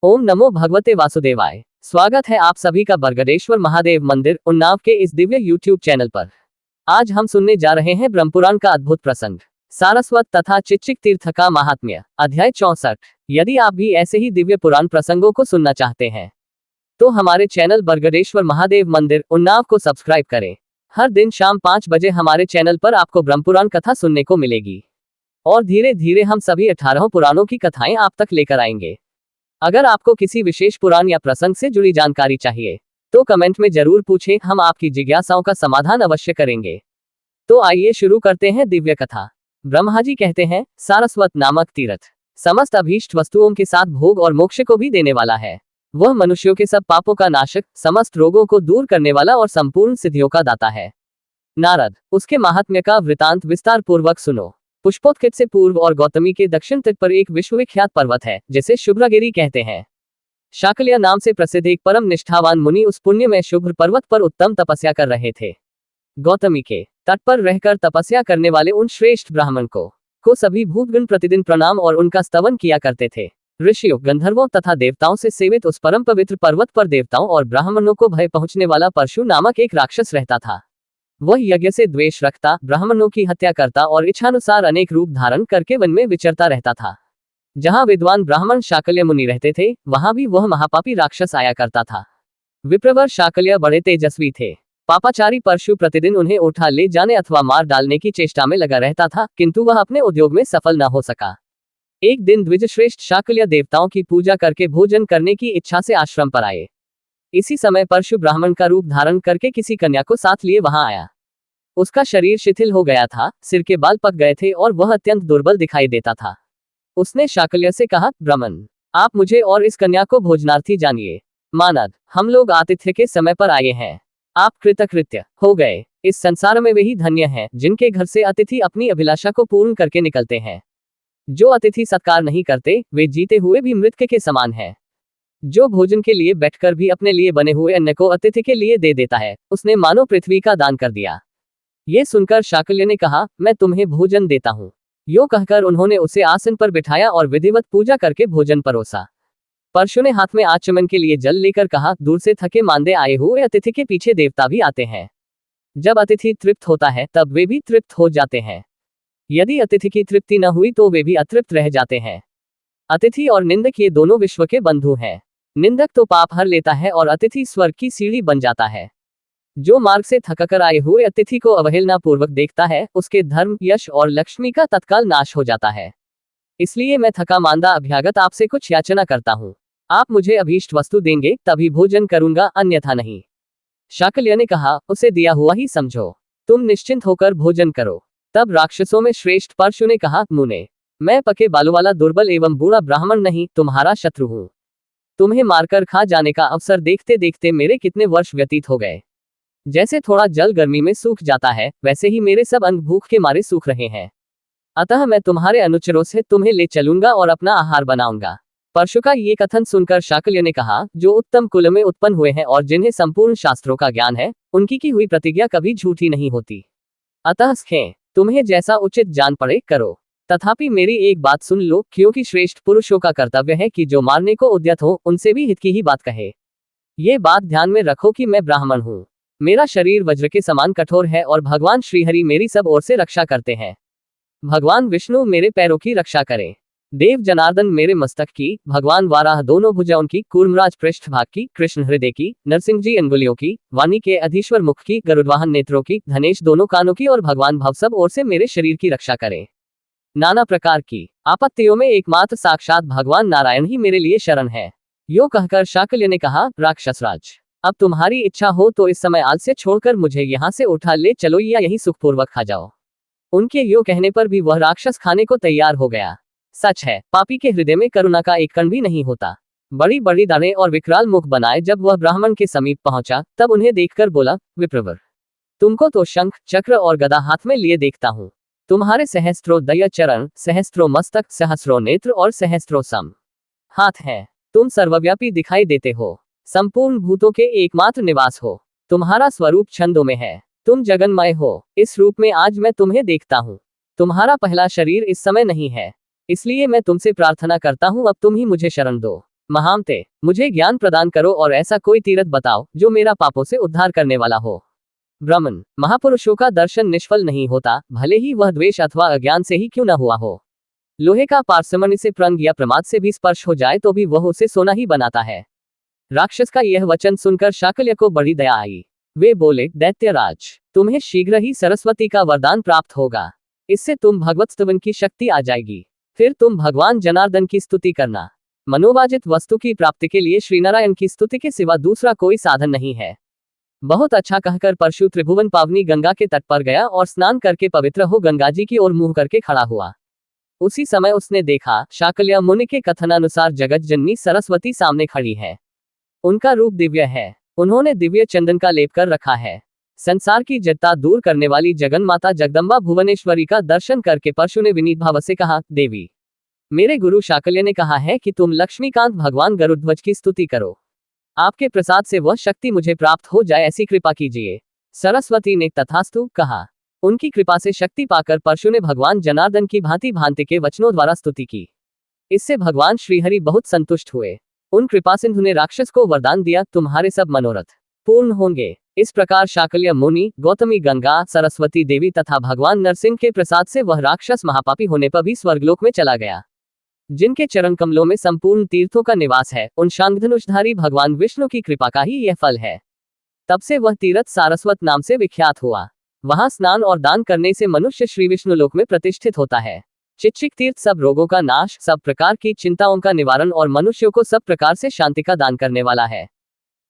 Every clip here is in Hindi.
ओम नमो भगवते वासुदेवाय। स्वागत है आप सभी का बरगदेश्वर महादेव मंदिर उन्नाव के इस दिव्य YouTube चैनल पर। आज हम सुनने जा रहे हैं ब्रह्मपुराण का अद्भुत प्रसंग, सारस्वत तथा चिच्चिक तीर्थ का महात्म्य, अध्याय 64। यदि आप भी ऐसे ही दिव्य पुराण प्रसंगों को सुनना चाहते हैं तो हमारे चैनल बरगदेश्वर महादेव मंदिर उन्नाव को सब्सक्राइब करें। हर दिन शाम 5 बजे हमारे चैनल पर आपको ब्रह्मपुराण कथा सुनने को मिलेगी और धीरे धीरे हम सभी 18 पुराणों की कथाएं आप तक लेकर आएंगे। अगर आपको किसी विशेष पुराण या प्रसंग से जुड़ी जानकारी चाहिए तो कमेंट में जरूर पूछें, हम आपकी जिज्ञासाओं का समाधान अवश्य करेंगे। तो आइए शुरू करते हैं दिव्य कथा। ब्रह्मा जी कहते हैं, सारस्वत नामक तीर्थ समस्त अभीष्ट वस्तुओं के साथ भोग और मोक्ष को भी देने वाला है। वह मनुष्यों के सब पापों का नाशक, समस्त रोगों को दूर करने वाला और संपूर्ण सिद्धियों का दाता है। नारद, उसके महात्म्य का वृतांत विस्तार पूर्वक सुनो। पुष्पोत्कित से पूर्व और गौतमी के दक्षिण तट पर एक विश्वविख्यात पर्वत है जिसे शुभ्रगिरी कहते हैं। शाकल्य नाम से प्रसिद्ध एक परम निष्ठावान मुनि उस पुण्य में शुभ्र पर्वत पर उत्तम तपस्या कर रहे थे। गौतमी के तट पर रहकर तपस्या करने वाले उन श्रेष्ठ ब्राह्मण को सभी भूतगण प्रतिदिन प्रणाम और उनका स्तवन किया करते थे। ऋषियों, गंधर्वों तथा देवताओं से सेवित उस परम पवित्र पर्वत पर देवताओं और ब्राह्मणों को भय पहुंचने वाला परशु नामक एक राक्षस रहता था। वह यज्ञ से द्वेष रखता, ब्राह्मणों की हत्या करता और इच्छानुसार अनेक रूप धारण करके वन में विचरता रहता था। जहां विद्वान ब्राह्मण शाकल्य मुनि रहते थे, वहां भी वह महापापी राक्षस आया करता था। विप्रवर शाकल्य बड़े तेजस्वी थे। पापाचारी परशु प्रतिदिन उन्हें उठा ले जाने अथवा मार डालने की चेष्टा में लगा रहता था, किंतु वह अपने उद्योग में सफल न हो सका। एक दिन द्विजश्रेष्ठ शाकल्य देवताओं की पूजा करके भोजन करने की इच्छा से आश्रम पर आए। इसी समय परशु ब्राह्मण का रूप धारण करके किसी कन्या को साथ लिए वहां आया। उसका शरीर शिथिल हो गया था, सिर के बाल पक गए थे और वह अत्यंत दुर्बल दिखाई देता था। उसने शाकल्य से कहा, ब्राह्मण, आप मुझे और इस कन्या को भोजनार्थी जानिए। मानद, हम लोग आतिथ्य के समय पर आए हैं, आप कृतकृत्य हो गए। इस संसार में वे ही धन्य हैं जिनके घर से अतिथि अपनी अभिलाषा को पूर्ण करके निकलते हैं। जो अतिथि सत्कार नहीं करते वे जीते हुए भी मृतक के समान हैं। जो भोजन के लिए बैठकर भी अपने लिए बने हुए अन्न को अतिथि के लिए दे देता है, उसने मानो पृथ्वी का दान कर दिया। ये सुनकर शाकल्य ने कहा, मैं तुम्हें भोजन देता हूँ। यो कहकर उन्होंने उसे आसन पर बिठाया और विधिवत पूजा करके भोजन परोसा। परशु ने हाथ में आचमन के लिए जल लेकर कहा, दूर से थके मांदे आए हुए अतिथि के पीछे देवता भी आते हैं। जब अतिथि तृप्त होता है तब वे भी तृप्त हो जाते हैं। यदि अतिथि की तृप्ति न हुई तो वे भी अतृप्त रह जाते हैं। अतिथि और निंदक ये दोनों विश्व के बंधु हैं। निंदक तो पाप हर लेता है और अतिथि स्वर्ग की सीढ़ी बन जाता है। जो मार्ग से थककर आए हुए अतिथि को अवहेलना पूर्वक देखता है, उसके धर्म, यश और लक्ष्मी का तत्काल नाश हो जाता है। इसलिए मैं थका मांदा अभ्यागत आपसे कुछ याचना करता हूँ। आप मुझे अभीष्ट वस्तु देंगे तभी भोजन करूंगा, अन्यथा नहीं। शाकल्य ने कहा, उसे दिया हुआ ही समझो, तुम निश्चिंत होकर भोजन करो। तब राक्षसों में श्रेष्ठ परशु ने कहा, मुने, मैं पके बालों वाला दुर्बल एवं बूढ़ा ब्राह्मण नहीं, तुम्हारा शत्रु हूँ। तुम्हें मारकर खा जाने का अवसर देखते देखते मेरे कितने वर्ष व्यतीत हो गए। जैसे थोड़ा जल गर्मी में सूख जाता है, वैसे ही मेरे सब अंग भूख के मारे सूख रहे हैं। अतः मैं तुम्हारे अनुचरों से तुम्हें ले चलूंगा और अपना आहार बनाऊंगा। परशु का ये कथन सुनकर शाकल्य ने कहा, जो उत्तम कुल में उत्पन्न हुए हैं और जिन्हें संपूर्ण शास्त्रों का ज्ञान है, उनकी की हुई प्रतिज्ञा कभी झूठी नहीं होती। अतः तुम्हें जैसा उचित जान पड़े करो। तथापि मेरी एक बात सुन लो, क्योंकि श्रेष्ठ पुरुषों का कर्तव्य है कि जो मारने को उद्यत हो उनसे भी हित की ही बात कहे। ये बात ध्यान में रखो कि मैं ब्राह्मण हूँ। मेरा शरीर वज्र के समान कठोर है और भगवान श्रीहरि मेरी सब ओर से रक्षा करते हैं। भगवान विष्णु मेरे पैरों की रक्षा करें, देव जनार्दन मेरे मस्तक की, भगवान वाराह दोनों भुजाओं की, कूर्मराज पृष्ठ भाग की, कृष्ण हृदय की, नरसिंह जी अंगुलियों की, वाणी के अधीश्वर मुख की, गरुड़वाहन नेत्रों की, धनेश दोनों कानों की और भगवान भव सब ओर से मेरे शरीर की रक्षा करें। नाना प्रकार की आपत्तियों में एकमात्र साक्षात भगवान नारायण ही मेरे लिए शरण है। यो कहकर शाकल्य ने कहा, राक्षसराज, अब तुम्हारी इच्छा हो तो इस समय आलस्य छोड़कर मुझे यहाँ से उठा ले चलो या यहीं सुखपूर्वक खा जाओ। उनके यो कहने पर भी वह राक्षस खाने को तैयार हो गया। सच है, पापी के हृदय में करुणा का एक कण भी नहीं होता। बड़ी बड़ी दाढ़ें और विकराल मुख बनाए जब वह ब्राह्मण के समीप पहुंचा, तब उन्हें देखकर बोला, विप्रवर, तुमको तो शंख, चक्र और गदा हाथ में लिए देखता हूँ। तुम्हारे सहस्त्रों दया चरण, सहस्त्रों मस्तक, सहस्त्रों नेत्र और सहस्त्रों सम हाथ हैं। तुम सर्वव्यापी दिखाई देते हो, संपूर्ण भूतों के एकमात्र निवास हो। तुम्हारा स्वरूप छंदों में है, तुम जगन्मय हो। इस रूप में आज मैं तुम्हें देखता हूँ। तुम्हारा पहला शरीर इस समय नहीं है, इसलिए मैं तुमसे प्रार्थना करता हूँ, अब तुम ही मुझे शरण दो। महामते, मुझे ज्ञान प्रदान करो और ऐसा कोई तीर्थ बताओ जो मेरा पापों से उद्धार करने वाला हो। ब्राह्मण, महापुरुषों का दर्शन निष्फल नहीं होता, भले ही वह द्वेष अथवा अज्ञान से ही क्यों न हुआ हो। लोहे का पारसमणि से प्रंग या प्रमाद से भी स्पर्श हो जाए तो भी वह उसे सोना ही बनाता है। राक्षस का यह वचन सुनकर शाकल्य को बड़ी दया आई। वे बोले, दैत्यराज, तुम्हें शीघ्र ही सरस्वती का वरदान प्राप्त होगा। इससे तुम भगवत स्तवन की शक्ति आ जाएगी। फिर तुम भगवान जनार्दन की स्तुति करना। मनोवांछित वस्तु की प्राप्ति के लिए श्रीनारायण की स्तुति के सिवा दूसरा कोई साधन नहीं है। बहुत अच्छा कहकर परशु त्रिभुवन पावनी गंगा के तट पर गया और स्नान करके पवित्र हो गंगा जी की ओर मुंह करके खड़ा हुआ। उसी समय उसने देखा, शाकल्य मुनि के कथनानुसार जगत जननी सरस्वती सामने खड़ी है। उनका रूप दिव्य है। उन्होंने दिव्य चंदन का लेप कर रखा है। संसार की जड़ता दूर करने वाली जगन माता जगदम्बा भुवनेश्वरी का दर्शन करके परशु ने विनीत भाव से कहा, देवी, मेरे गुरु शाकल्य ने कहा है कि तुम लक्ष्मीकांत भगवान गरुड़ध्वज की स्तुति करो। आपके प्रसाद से वह शक्ति मुझे प्राप्त हो जाए, ऐसी कृपा कीजिए। सरस्वती ने तथास्तु कहा। उनकी कृपा से शक्ति पाकर परशु ने भगवान जनार्दन की भांति भांति के वचनों द्वारा स्तुति की। इससे भगवान श्रीहरि बहुत संतुष्ट हुए। उन कृपा सिंधु ने राक्षस को वरदान दिया, तुम्हारे सब मनोरथ पूर्ण होंगे। इस प्रकार शाकल्य मुनि, गौतमी गंगा, सरस्वती देवी तथा भगवान नरसिंह के प्रसाद से वह राक्षस महापापी होने पर भी स्वर्गलोक में चला गया। जिनके चरण कमलों में संपूर्ण तीर्थों का निवास है, उन शांगधनुषधारी भगवान विष्णु की कृपा का ही यह फल है। तब से वह तीर्थ सारस्वत नाम से विख्यात हुआ। वहां स्नान और दान करने से मनुष्य श्री विष्णु लोक में प्रतिष्ठित होता है। चिच्चिक तीर्थ सब रोगों का नाश, सब प्रकार की चिंताओं का निवारण और मनुष्यों को सब प्रकार से शांति का दान करने वाला है।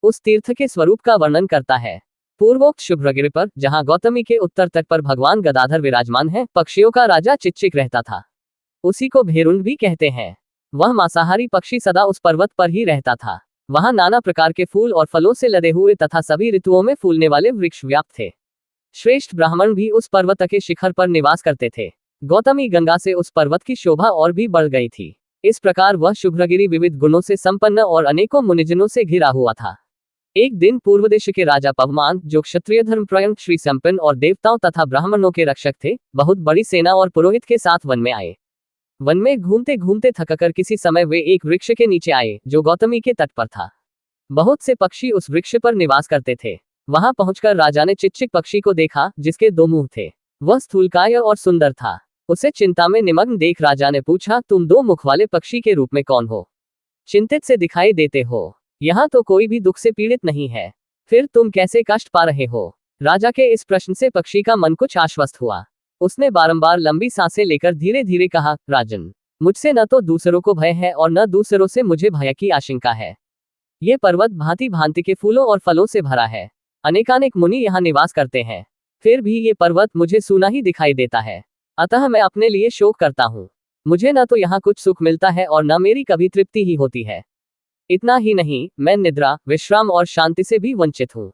उस तीर्थ के स्वरूप का वर्णन करता है। पूर्वोक्त शुभ्रगिरि पर, जहां गौतमी के उत्तर तट पर भगवान गदाधर विराजमान है, पक्षियों का राजा चिच्चिक रहता था। उसी को भेरुंड भी कहते हैं। वह मांसाहारी पक्षी सदा उस पर्वत पर ही रहता था। वहां नाना प्रकार के फूल और फलों से लदे हुए तथा सभी ऋतुओं में फूलने वाले वृक्ष व्याप्त थे। श्रेष्ठ ब्राह्मण भी उस पर्वत के शिखर पर निवास करते थे। गौतमी गंगा से उस पर्वत की शोभा और भी बढ़ गई थी। इस प्रकार वह शुभ्रगिरि विविध गुणों से संपन्न और अनेकों मुनिजनों से घिरा हुआ था। एक दिन पूर्व देश के राजा पवमान, जो क्षत्रिय धर्मपरायण, श्री संपन्न और देवताओं तथा ब्राह्मणों के रक्षक थे, बहुत बड़ी सेना और पुरोहित के साथ वन में आए। वन में घूमते घूमते थककर किसी समय वे एक वृक्ष के नीचे आए, जो गौतमी के तट पर था। बहुत से पक्षी उस वृक्ष पर निवास करते थे। वहां पहुंचकर राजा ने चिच्चिक पक्षी को देखा, जिसके 2 मुंह थे। वह स्थूलकाय और सुंदर था। उसे चिंता में निमग्न देख राजा ने पूछा, तुम 2 मुख वाले पक्षी के रूप में कौन हो? चिंतित से दिखाई देते हो। यहाँ तो कोई भी दुख से पीड़ित नहीं है, फिर तुम कैसे कष्ट पा रहे हो? राजा के इस प्रश्न से पक्षी का मन कुछ आश्वस्त हुआ। उसने बारंबार लंबी सांसें लेकर धीरे धीरे कहा, राजन, मुझसे न तो दूसरों को भय है और न दूसरों से मुझे भय की आशंका है। ये पर्वत भांति भांति के फूलों और फलों से भरा है। अनेकानेक मुनि यहाँ निवास करते हैं, फिर भी ये पर्वत मुझे सूना ही दिखाई देता है। अतः मैं अपने लिए शोक करता हूँ। मुझे न तो यहाँ कुछ सुख मिलता है और न मेरी कभी तृप्ति ही होती है। इतना ही नहीं, मैं निद्रा, विश्राम और शांति से भी वंचित हूँ।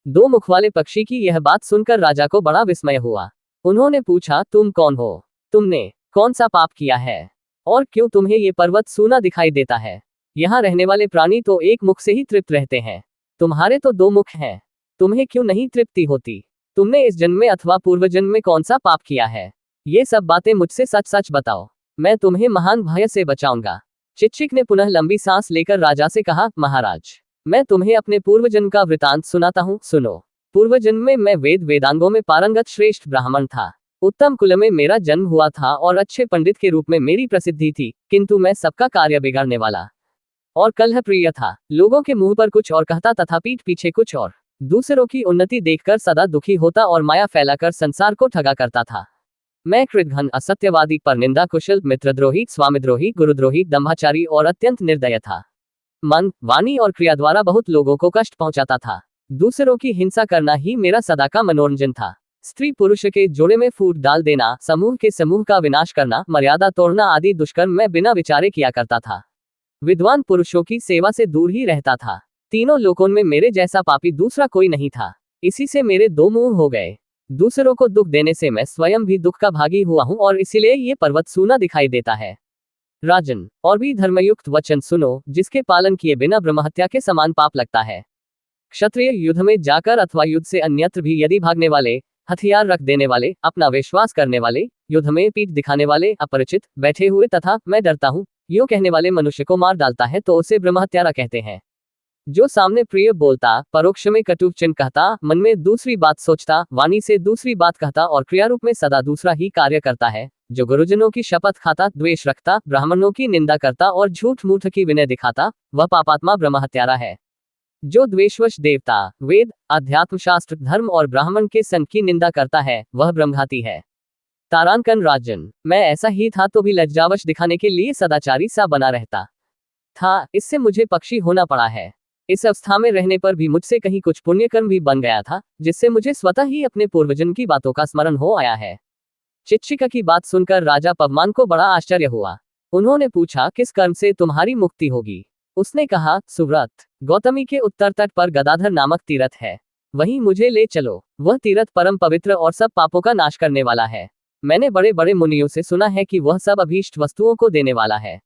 2 मुख वाले पक्षी की यह बात सुनकर राजा को बड़ा विस्मय हुआ। उन्होंने पूछा, तुम कौन हो? तुमने कौन सा पाप किया है और क्यों तुम्हें ये पर्वत सूना दिखाई देता है? यहाँ रहने वाले प्राणी तो एक मुख से ही तृप्त रहते हैं, तुम्हारे तो 2 मुख हैं। तुम्हें क्यों नहीं तृप्ति होती? तुमने इस जन्म में अथवा पूर्व जन्म में कौन सा पाप किया है? ये सब बातें मुझसे सच सच बताओ, मैं तुम्हें महान भय से बचाऊंगा। चिच्चिक ने पुनः लंबी सांस लेकर राजा से कहा, महाराज, मैं तुम्हें अपने पूर्व जन्म का वृतांत सुनाता हूँ, सुनो। पूर्व जन्म में मैं वेद वेदांगों में पारंगत श्रेष्ठ ब्राह्मण था। उत्तम कुल में मेरा जन्म हुआ था और अच्छे पंडित के रूप में मेरी प्रसिद्धि थी, किंतु मैं सबका कार्य बिगाड़ने वाला और कलह प्रिय था। लोगों के मुंह पर कुछ और कहता तथा पीठ पीछे कुछ और। दूसरों की उन्नति देखकर सदा दुखी होता और माया फैलाकर संसार को ठगा करता था। मैं कृतघ्न, असत्यवादी, परनिंदा कुशल, मित्रद्रोही, स्वामिद्रोही, गुरुद्रोही, दंभाचारी और अत्यंत निर्दय था। मन, वाणी और क्रिया द्वारा बहुत लोगों को कष्ट पहुंचाता था। दूसरों की हिंसा करना ही मेरा सदा का मनोरंजन था। स्त्री पुरुष के जोड़े में फूट डाल देना, समूह के समूह का विनाश करना, मर्यादा तोड़ना आदि दुष्कर्म मैं बिना विचारे किया करता था। विद्वान पुरुषों की सेवा से दूर ही रहता था। तीनों लोकों में मेरे जैसा पापी दूसरा कोई नहीं था। इसी से मेरे 2 मुंह हो गए। दूसरों को दुख देने से मैं स्वयं भी दुख का भागी हुआ हूँ और इसीलिए ये पर्वत सूना दिखाई देता है। राजन, और भी धर्मयुक्त वचन सुनो, जिसके पालन किए बिना ब्रह्महत्या के समान पाप लगता है। क्षत्रिय युद्ध में जाकर अथवा युद्ध से अन्यत्र भी यदि भागने वाले, हथियार रख देने वाले, अपना विश्वास करने वाले, युद्ध में पीठ दिखाने वाले, अपरिचित, बैठे हुए तथा मैं डरता हूँ, यो कहने वाले मनुष्य को मार डालता है तो उसे ब्रह्महत्यारा कहते हैं। जो सामने प्रिय बोलता, परोक्ष में कटु चिन्ह कहता, मन में दूसरी बात सोचता, वाणी से दूसरी बात कहता और क्रियारूप में सदा दूसरा ही कार्य करता है, जो गुरुजनों की शपथ खाता, द्वेष रखता, ब्राह्मणों की निंदा करता और झूठ मूठ की विनय दिखाता, वह पापात्मा ब्रह्महत्यारा है। जो द्वेषवश देवता, वेद, अध्यात्म शास्त्र, धर्म और ब्राह्मण के संग की निंदा करता है, वह ब्रह्मघाती है। तारांकन राजन, मैं ऐसा ही था तो भी लज्जावश दिखाने के लिए सदाचारी सा बना रहता था, इससे मुझे पक्षी होना पड़ा है। इस अवस्था में रहने पर भी मुझसे कहीं कुछ पुण्यकर्म भी बन गया था, जिससे मुझे स्वतः ही अपने पूर्वजन की बातों का स्मरण हो आया है। चिचिका की बात सुनकर राजा पवमान को बड़ा आश्चर्य हुआ। उन्होंने पूछा, किस कर्म से तुम्हारी मुक्ति होगी? उसने कहा, सुव्रत, गौतमी के उत्तर तट पर गदाधर नामक तीर्थ है, वहीं मुझे ले चलो। वह तीर्थ परम पवित्र और सब पापों का नाश करने वाला है। मैंने बड़े बड़े मुनियों से सुना है कि वह सब अभीष्ट वस्तुओं को देने वाला है।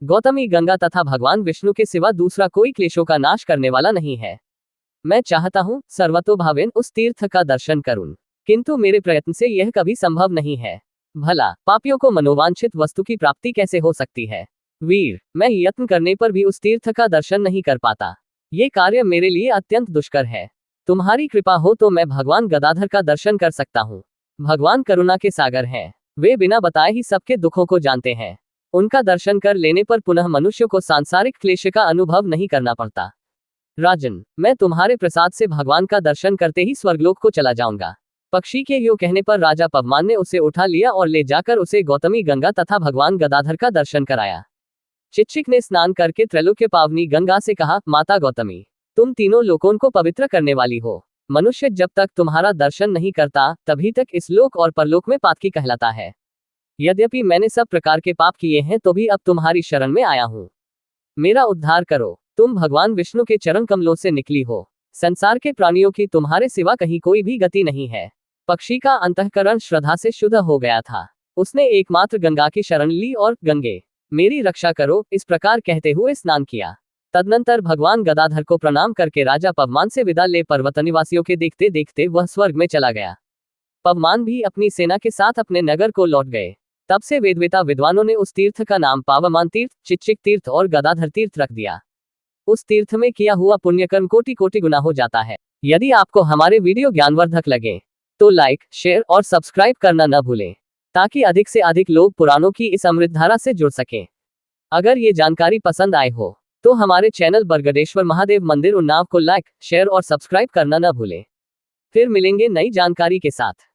गौतमी गंगा तथा भगवान विष्णु के सिवा दूसरा कोई क्लेशों का नाश करने वाला नहीं है। मैं चाहता हूँ सर्वतोभावेन उस तीर्थ का दर्शन करूं, किंतु मेरे प्रयत्न से यह कभी संभव नहीं है। भला पापियों को मनोवांछित वस्तु की प्राप्ति कैसे हो सकती है? वीर, मैं यत्न करने पर भी उस तीर्थ का दर्शन नहीं कर पाता। ये कार्य मेरे लिए अत्यंत दुष्कर है। तुम्हारी कृपा हो तो मैं भगवान गदाधर का दर्शन कर सकता हूँ। भगवान करुणा के सागर हैं। वे बिना बताए ही सबके दुखों को जानते हैं। उनका दर्शन कर लेने पर पुनः मनुष्य को सांसारिक क्लेश का अनुभव नहीं करना पड़ता। राजन, मैं तुम्हारे प्रसाद से भगवान का दर्शन करते ही स्वर्गलोक को चला जाऊंगा। पक्षी के यो कहने पर राजा पवमान ने उसे उठा लिया और ले जाकर उसे गौतमी गंगा तथा भगवान गदाधर का दर्शन कराया। चिचिक ने स्नान करके त्रैलोक्य पावनी गंगा से कहा, माता गौतमी, तुम तीनों लोकों को पवित्र करने वाली हो। मनुष्य जब तक तुम्हारा दर्शन नहीं करता तभी तक इस लोक और परलोक में पातकी कहलाता है। यद्यपि मैंने सब प्रकार के पाप किए हैं तो भी अब तुम्हारी शरण में आया हूँ। मेरा उद्धार करो। तुम भगवान विष्णु के चरण कमलों से निकली हो। संसार के प्राणियों की तुम्हारे सिवा कहीं कोई भी गति नहीं है। पक्षी का अंतःकरण श्रद्धा से शुद्ध हो गया था। उसने एकमात्र गंगा की शरण ली और गंगे, मेरी रक्षा करो, इस प्रकार कहते हुए स्नान किया। तदनंतर भगवान गदाधर को प्रणाम करके राजा पवमान से विदा ले पर्वत निवासियों के देखते देखते वह स्वर्ग में चला गया। पवमान भी अपनी सेना के साथ अपने नगर को लौट गए। तब से वेदवेता विद्वानों ने उस तीर्थ का नाम पावमान तीर्थ, चिचिक तीर्थ और गदाधर तीर्थ रख दिया। उस तीर्थ में किया हुआ पुण्यकर्म कोटि कोटि गुना हो जाता है। यदि आपको हमारे वीडियो ज्ञानवर्धक लगे तो लाइक, शेयर और सब्सक्राइब करना न भूलें, ताकि अधिक से अधिक लोग पुराणों की इस अमृतधारा से जुड़ सकें। अगर ये जानकारी पसंद आए हो तो हमारे चैनल बरगदेश्वर महादेव मंदिर उन्नाव को लाइक, शेयर और सब्सक्राइब करना न भूलें। फिर मिलेंगे नई जानकारी के साथ।